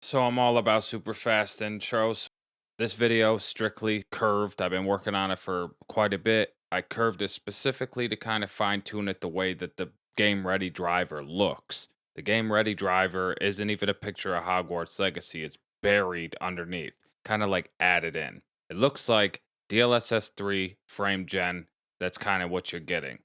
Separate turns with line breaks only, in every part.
So I'm all about super fast intros. This video strictly curved. I've been working on it for quite a bit. I curved it specifically to kind of fine tune it the way that the game ready driver looks. The game ready driver isn't even a picture of Hogwarts Legacy. It's buried underneath, kind of like added in. It looks like DLSS3 frame gen. That's kind of what you're getting.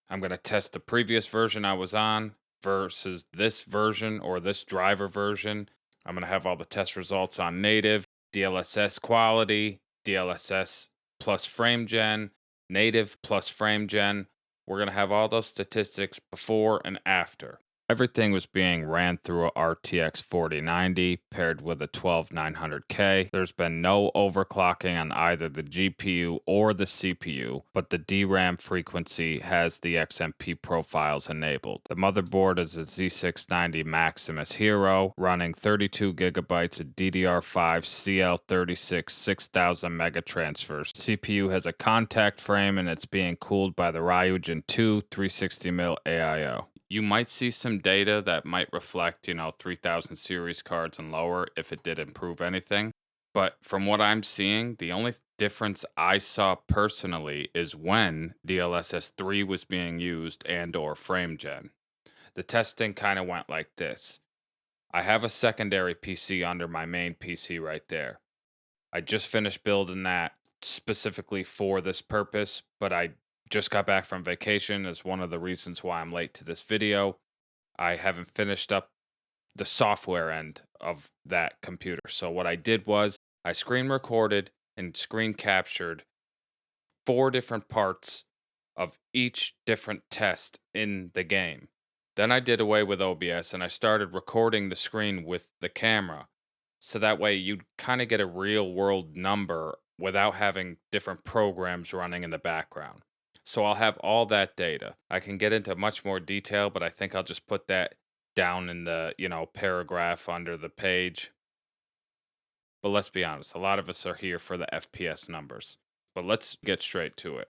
I'm going to test the previous version I was on versus this version or this driver version. I'm going to have all the test results on native, DLSS quality, DLSS plus frame gen, native plus frame gen. We're going to have all those statistics before and after. Everything was being ran through a RTX 4090 paired with a 12900K. There's been no overclocking on either the GPU or the CPU, but the DRAM frequency has the XMP profiles enabled. The motherboard is a Z690 Maximus Hero running 32 gigabytes of DDR5 CL36 6000 mega transfers. CPU has a contact frame and it's being cooled by the Ryujin 2 360mm AIO. You might see some data that might reflect, 3000 series cards and lower if it did improve anything. But from what I'm seeing, the only difference I saw personally is when DLSS 3 was being used and or frame gen. The testing kind of went like this. I have a secondary PC under my main PC right there. I just finished building that specifically for this purpose, but I just got back from vacation is one of the reasons why I'm late to this video. I haven't finished up the software end of that computer. So what I did was I screen recorded and screen captured 4 different parts of each different test in the game. Then I did away with OBS and I started recording the screen with the camera. So that way you kind of get a real world number without having different programs running in the background. So I'll have all that data. I can get into much more detail, but I think I'll just put that down in the, paragraph under the page. But let's be honest, a lot of us are here for the FPS numbers. But let's get straight to it.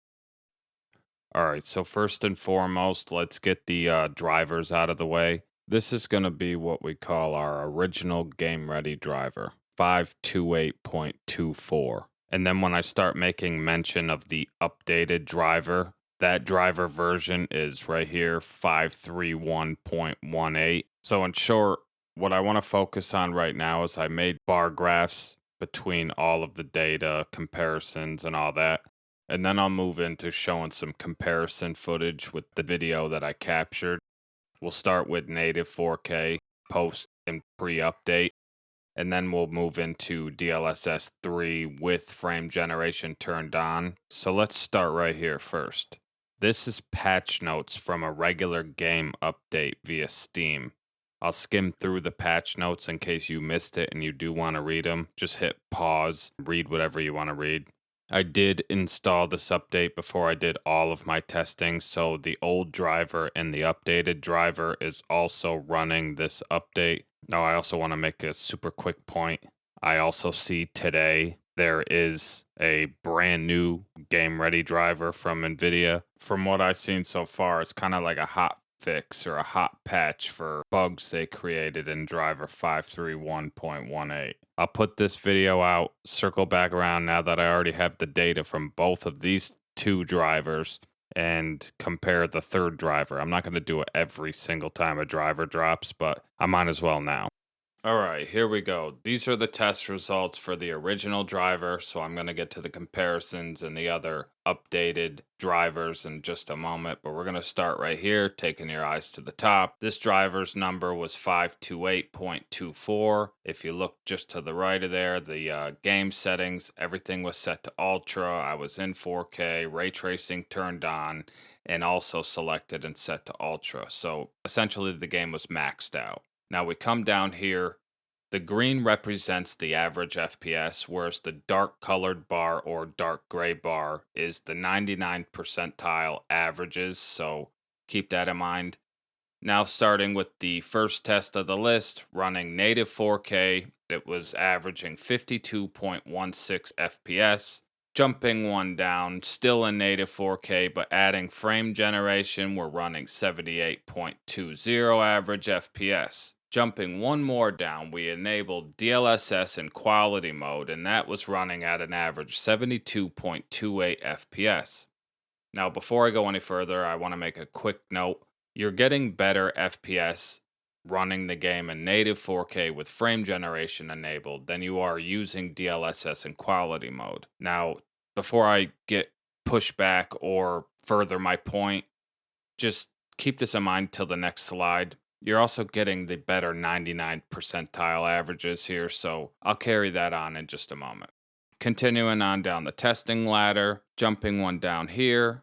All right, so first and foremost, let's get the drivers out of the way. This is going to be what we call our original game ready driver, 528.24. And then when I start making mention of the updated driver, that driver version is right here, 531.18. So in short, what I want to focus on right now is I made bar graphs between all of the data, comparisons, and all that. And then I'll move into showing some comparison footage with the video that I captured. We'll start with native 4K, post and pre-update, and then we'll move into DLSS 3 with frame generation turned on. So let's start right here first. This is patch notes from a regular game update via Steam. I'll skim through the patch notes in case you missed it and you do want to read them. Just hit pause, read whatever you want to read. I did install this update before I did all of my testing, so the old driver and the updated driver is also running this update. Now, I also want to make a super quick point. I also see today there is a brand new game ready driver from Nvidia. From what I've seen so far, it's kind of like a hot fix or a hot patch for bugs they created in driver 531.18. I'll put this video out, circle back around now that I already have the data from both of these 2 drivers and compare the third driver. I'm not going to do it every single time a driver drops, but I might as well now. All right, here we go. These are the test results for the original driver, so I'm going to get to the comparisons and the other updated drivers in just a moment, but we're going to start right here, taking your eyes to the top. This driver's number was 528.24. If you look just to the right of there, the game settings, everything was set to Ultra. I was in 4K, ray tracing turned on, and also selected and set to Ultra. So essentially the game was maxed out. Now we come down here, the green represents the average FPS, whereas the dark colored bar or dark gray bar is the 99 percentile averages, so keep that in mind. Now starting with the first test of the list, running native 4K, it was averaging 52.16 FPS. Jumping one down, still in native 4K, but adding frame generation, we're running 78.20 average FPS. Jumping one more down, we enabled DLSS in quality mode, and that was running at an average 72.28 FPS. Now, before I go any further, I want to make a quick note. You're getting better FPS running the game in native 4K with frame generation enabled than you are using DLSS in quality mode. Now, before I get pushback or further my point, just keep this in mind till the next slide. You're also getting the better 99 percentile averages here, so I'll carry that on in just a moment. Continuing on down the testing ladder, jumping one down here.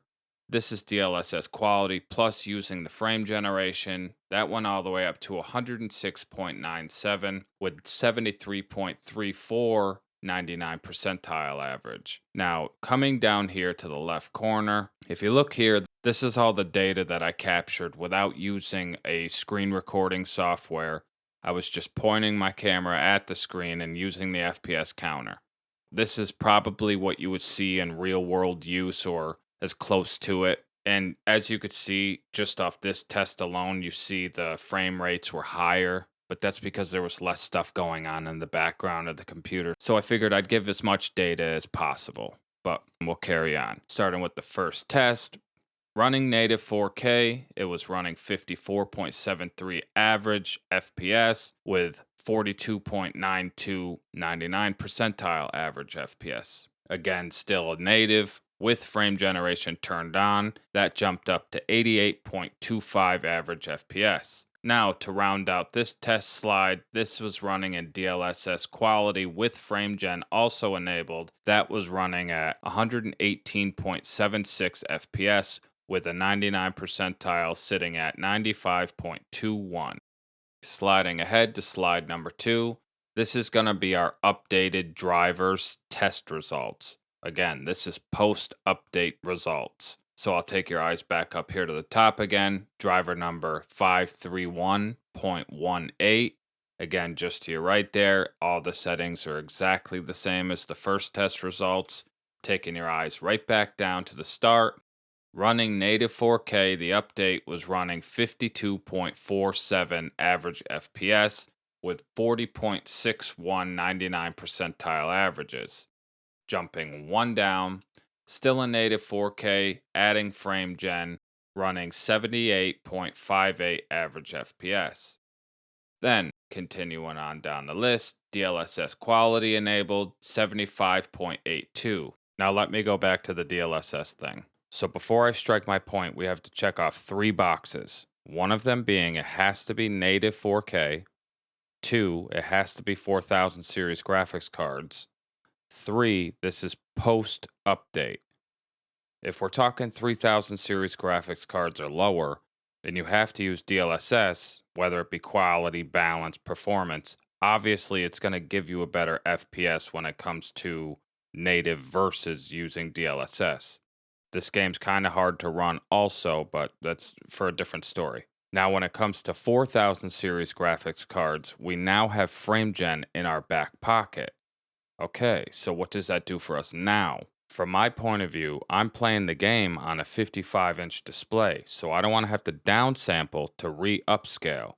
This is DLSS quality plus using the frame generation. That went all the way up to 106.97 with 73.34 99 percentile average. Now, coming down here to the left corner, if you look here, this is all the data that I captured without using a screen recording software. I was just pointing my camera at the screen and using the FPS counter. This is probably what you would see in real world use or as close to it. And as you could see, just off this test alone, you see the frame rates were higher, but that's because there was less stuff going on in the background of the computer. So I figured I'd give as much data as possible, but we'll carry on. Starting with the first test, running native 4K, it was running 54.73 average FPS with 42.92 99 percentile average FPS. Again, still a native with frame generation turned on. That jumped up to 88.25 average FPS. Now, to round out this test slide, this was running in DLSS quality with frame gen also enabled. That was running at 118.76 FPS with a 99 percentile sitting at 95.21. Sliding ahead to slide number 2, this is going to be our updated drivers test results. Again, this is post-update results. So I'll take your eyes back up here to the top again. Driver number 531.18. Again, just to your right there, all the settings are exactly the same as the first test results. Taking your eyes right back down to the start. Running native 4K, the update was running 52.47 average FPS with 40.61 99 percentile averages. Jumping one down, still in native 4K, adding frame gen, running 78.58 average FPS. Then, continuing on down the list, DLSS quality enabled, 75.82. Now let me go back to the DLSS thing. So before I strike my point, we have to check off 3 boxes. One of them being it has to be native 4K. 2, it has to be 4000 series graphics cards. 3, this is post-update. If we're talking 3000 series graphics cards or lower, then you have to use DLSS, whether it be quality, balance, performance. Obviously, it's going to give you a better FPS when it comes to native versus using DLSS. This game's kind of hard to run also, but that's for a different story. Now, when it comes to 4000 series graphics cards, we now have FrameGen in our back pocket. Okay, so what does that do for us now? From my point of view, I'm playing the game on a 55-inch display, so I don't want to have to downsample to re-upscale.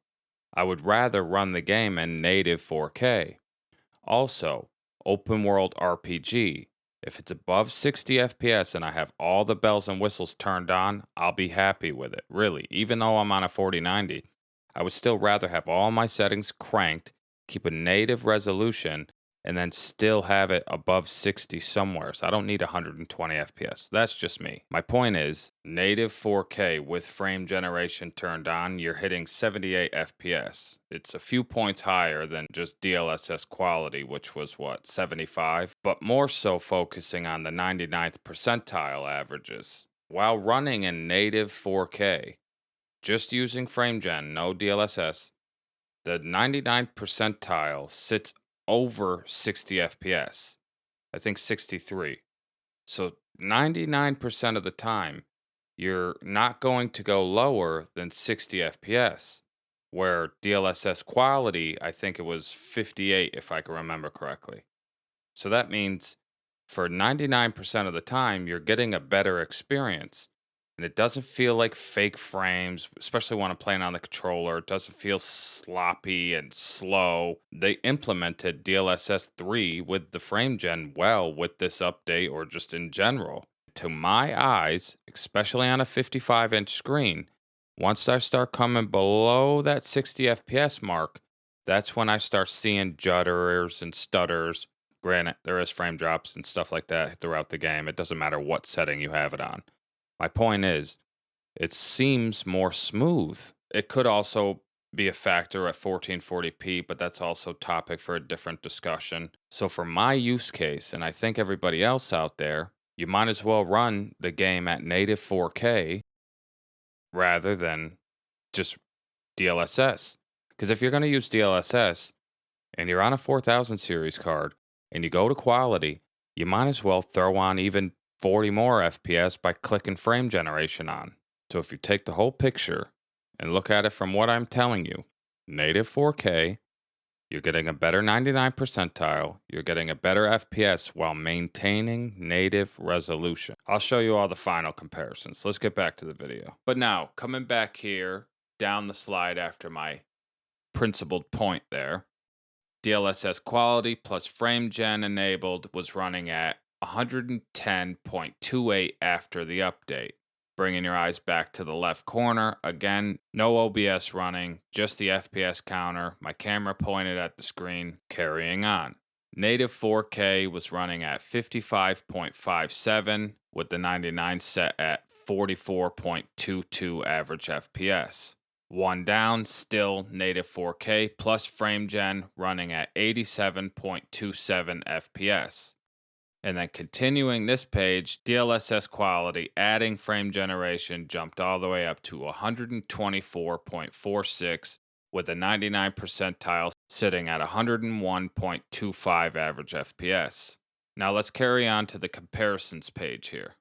I would rather run the game in native 4K. Also, open world RPG. If it's above 60 FPS and I have all the bells and whistles turned on, I'll be happy with it. Really, even though I'm on a 4090, I would still rather have all my settings cranked, keep a native resolution, and then still have it above 60 somewhere. So I don't need 120 FPS. That's just me. My point is, native 4K with frame generation turned on, you're hitting 78 FPS. It's a few points higher than just DLSS quality, which was 75, but more so focusing on the 99th percentile averages. While running in native 4K, just using FrameGen, no DLSS, the 99th percentile sits over 60 FPS. I think 63. So 99% of the time, you're not going to go lower than 60 FPS, where DLSS quality, I think it was 58 if I can remember correctly. So that means for 99% of the time, you're getting a better experience. And it doesn't feel like fake frames, especially when I'm playing on the controller. It doesn't feel sloppy and slow. They implemented DLSS 3 with the frame gen well with this update, or just in general. To my eyes, especially on a 55-inch screen, once I start coming below that 60 FPS mark, that's when I start seeing judders and stutters. Granted, there is frame drops and stuff like that throughout the game. It doesn't matter what setting you have it on. My point is, it seems more smooth. It could also be a factor at 1440p, but that's also topic for a different discussion. So for my use case, and I think everybody else out there, you might as well run the game at native 4K rather than just DLSS. Because if you're going to use DLSS and you're on a 4000 series card and you go to quality, you might as well throw on even 40 more FPS by clicking frame generation on. So if you take the whole picture and look at it from what I'm telling you, native 4K, you're getting a better 99 percentile, you're getting a better FPS while maintaining native resolution. I'll show you all the final comparisons. Let's get back to the video. But now, coming back here, down the slide after my principled point there, DLSS quality plus frame gen enabled was running at 110.28 after the update. Bringing your eyes back to the left corner, again, no OBS running, just the FPS counter, my camera pointed at the screen, carrying on. Native 4K was running at 55.57 with the 99 set at 44.22 average FPS. One down, still native 4K plus frame gen running at 87.27 FPS. And then continuing this page, DLSS quality, adding frame generation, jumped all the way up to 124.46 with a 99 percentile sitting at 101.25 average FPS. Now let's carry on to the comparisons page here.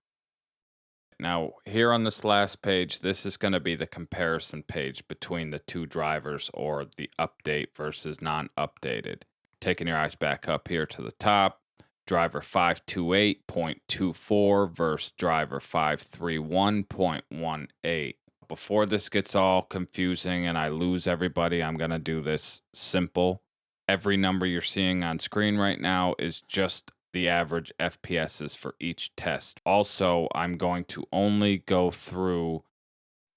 Now, here on this last page, this is going to be the comparison page between the two drivers, or the update versus non-updated. Taking your eyes back up here to the top, driver 528.24 versus driver 531.18. Before this gets all confusing and I lose everybody, I'm going to do this simple. Every number you're seeing on screen right now is just the average FPSs for each test. Also, I'm going to only go through,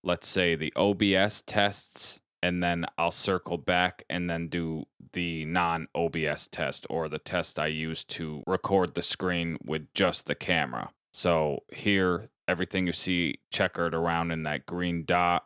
let's say, the OBS tests, and then I'll circle back and then do the non-OBS test, or the test I use to record the screen with just the camera. So here, everything you see checkered around in that green dot,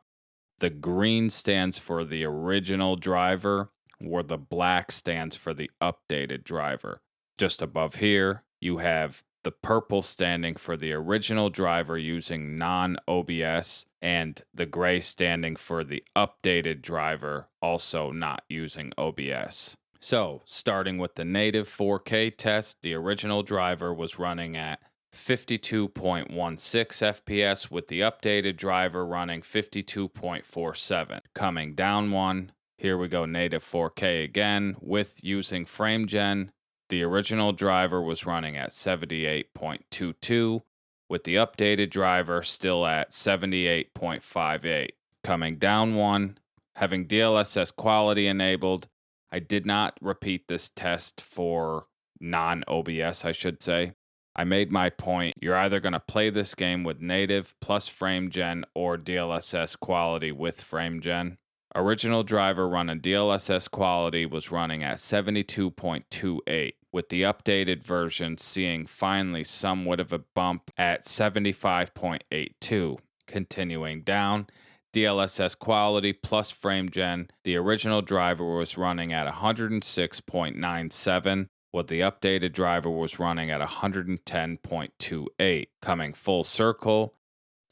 the green stands for the original driver, where the black stands for the updated driver. Just above here, you have the purple standing for the original driver using non-OBS, and the gray standing for the updated driver, also not using OBS. So, starting with the native 4K test, the original driver was running at 52.16 FPS, with the updated driver running 52.47. Coming down one, here we go, native 4K again, with using frame gen. The original driver was running at 78.22, with the updated driver still at 78.58. Coming down one, having DLSS quality enabled, I did not repeat this test for non-OBS, I should say. I made my point. You're either going to play this game with native plus frame gen, or DLSS quality with frame gen. Original driver running DLSS quality was running at 72.28, with the updated version seeing finally somewhat of a bump at 75.82. Continuing down, DLSS quality plus frame gen, the original driver was running at 106.97, while the updated driver was running at 110.28. Coming full circle,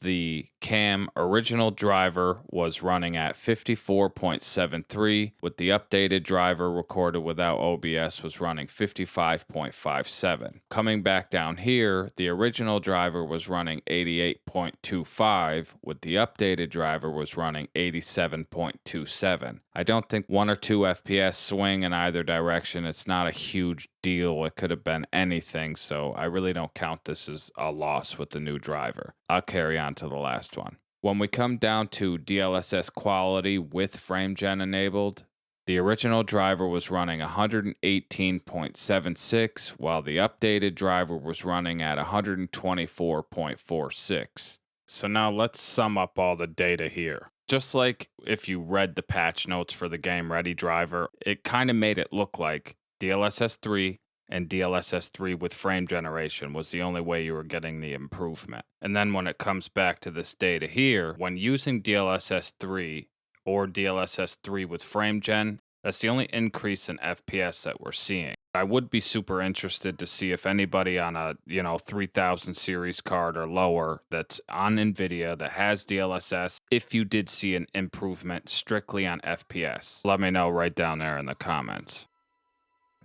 the CAM original driver was running at 54.73, with the updated driver recorded without OBS was running 55.57. Coming back down here, the original driver was running 88.25, with the updated driver was running 87.27. I don't think 1 or 2 FPS swing in either direction. It's not a huge deal. It could have been anything, so I really don't count this as a loss with the new driver. I'll carry on to the last one. When we come down to DLSS quality with FrameGen enabled, the original driver was running 118.76, while the updated driver was running at 124.46. So now let's sum up all the data here. Just like if you read the patch notes for the Game Ready driver, it kind of made it look like DLSS 3 and DLSS 3 with frame generation was the only way you were getting the improvement. And then when it comes back to this data here, when using DLSS 3 or DLSS 3 with frame gen, that's the only increase in FPS that we're seeing. I would be super interested to see if anybody on a 3000 series card or lower that's on Nvidia that has DLSS, if you did see an improvement strictly on FPS. Let me know right down there in the comments.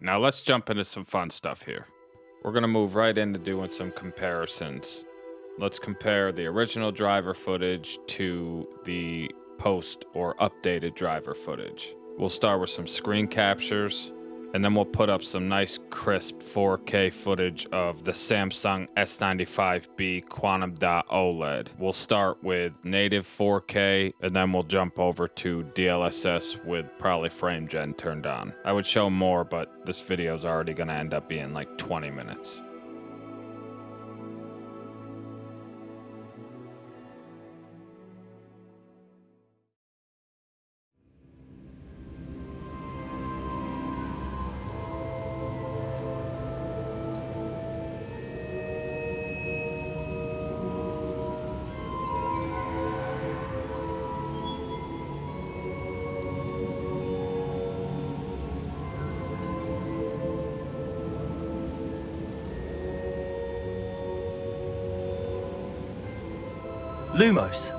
Now let's jump into some fun stuff here. We're going to move right into doing some comparisons. Let's compare the original driver footage to the post or updated driver footage. We'll start with some screen captures, and then we'll put up some nice crisp 4K footage of the Samsung S95B Quantum Dot OLED. We'll start with native 4K, and then we'll jump over to DLSS with probably frame gen turned on. I would show more, but this video is already going to end up being like 20 minutes.
Lumos.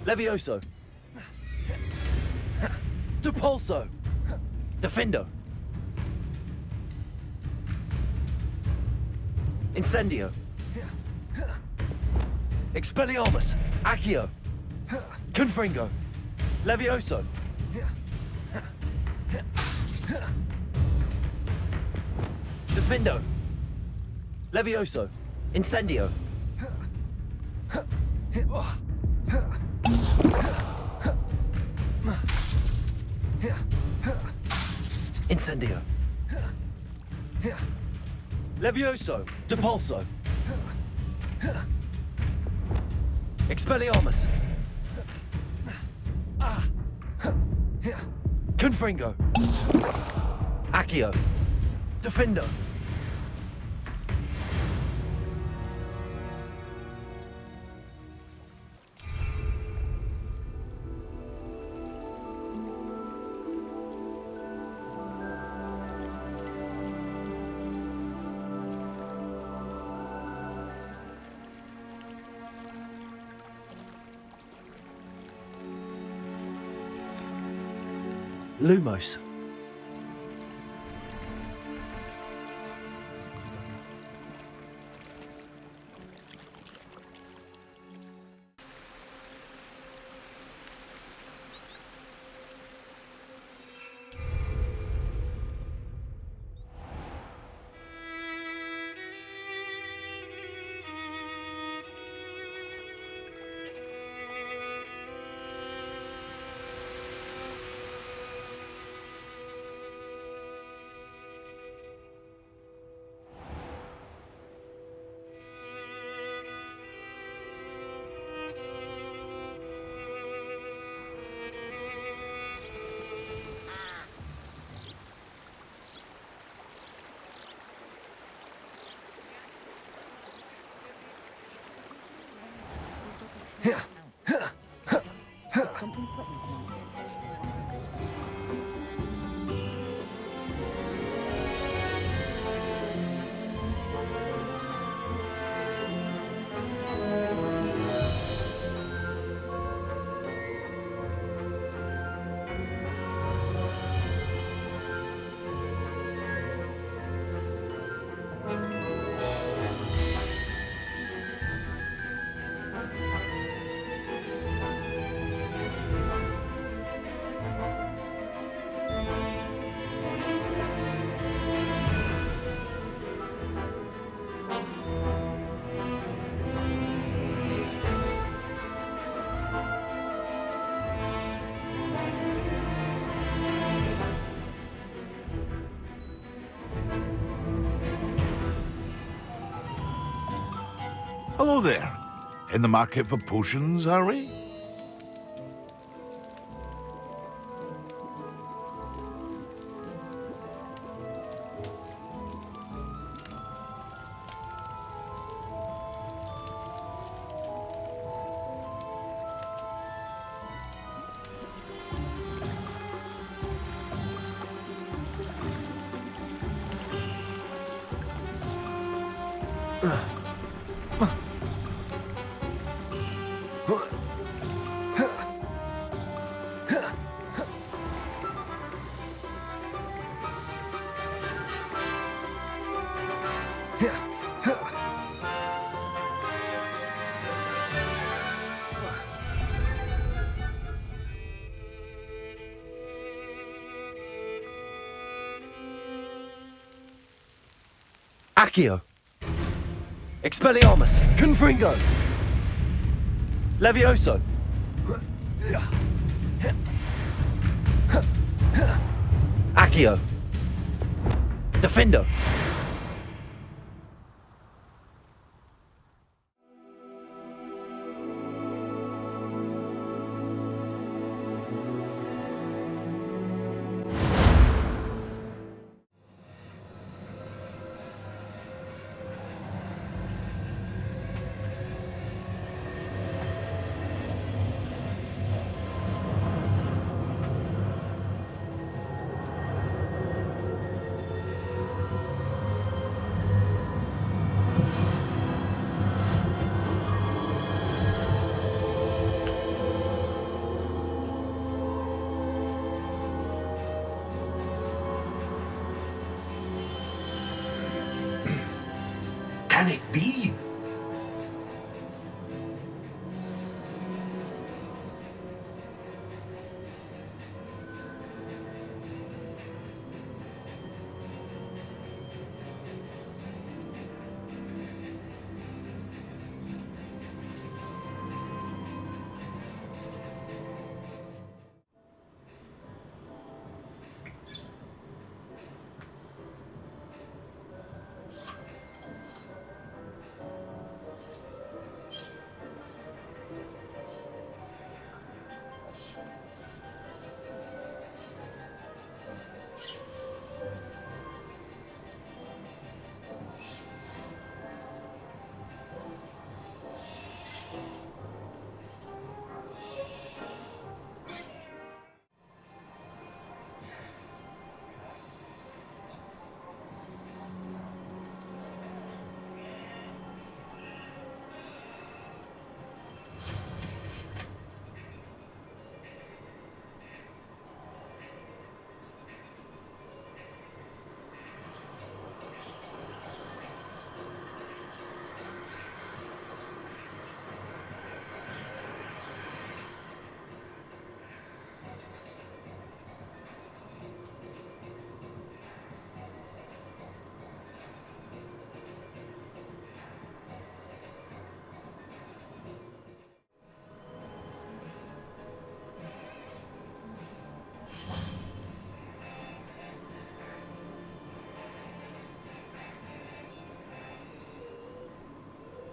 Levioso. Depulso. Defendo. Incendio. Expelliarmus. Accio. Confringo. Levioso. Defendo. Levioso. Incendio. Incendio. Levioso. Depulso. Expelliarmus. Confringo. Accio. Defendo. Lumos.
Hello there. In the market for potions, are we?
Accio. Expelliarmus. Confringo. Levioso. Accio. Defendo.
Can it be?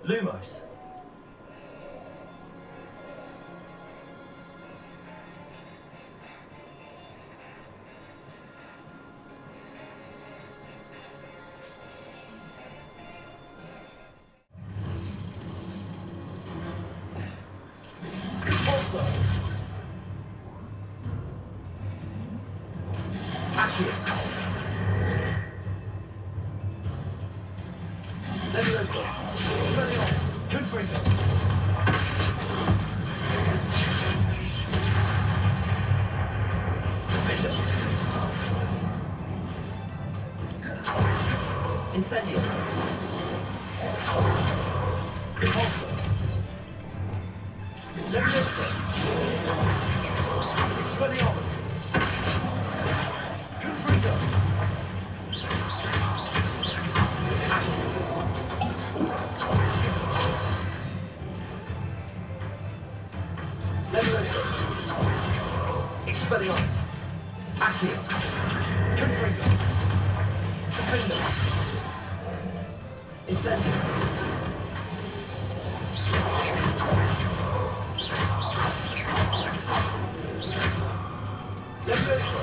Lumos. Also. Accio. Levioso. Expelliarmus. Confringo. Defender. Incendio. Repulsor. Levioso. Expelliarmus. Confringo. Levioso. Expelliarmus. Accio. Confringo. Defender. Incendio. Levioso.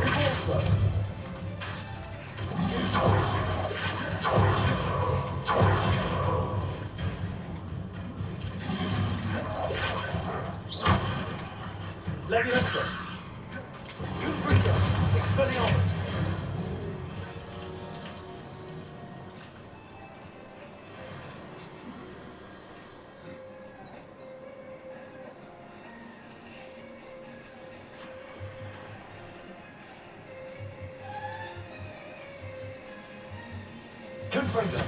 Repulsor. Levioso. Confringo. Expelliarmus. Confringo.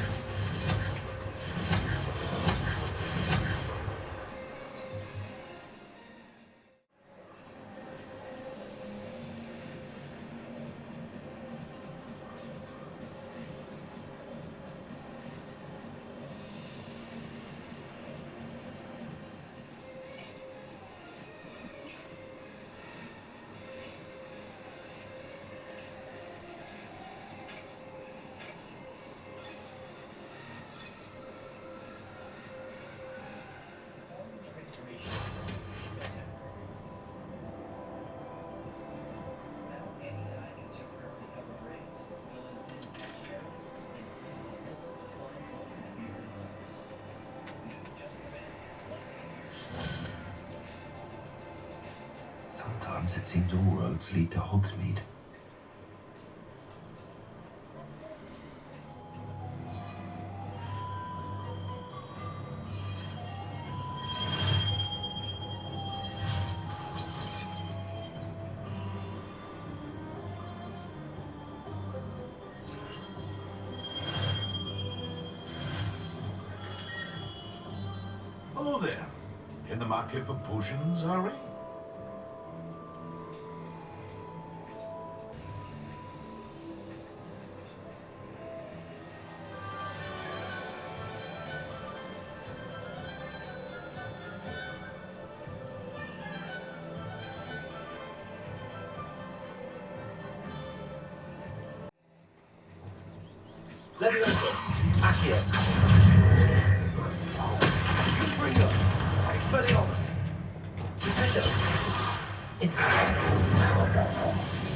Sometimes it seems all roads lead to Hogsmeade.
Hello there. In the market for potions, are we?
Levioso. Accio. Confringo. Expelliarmus. Defender. Incendio.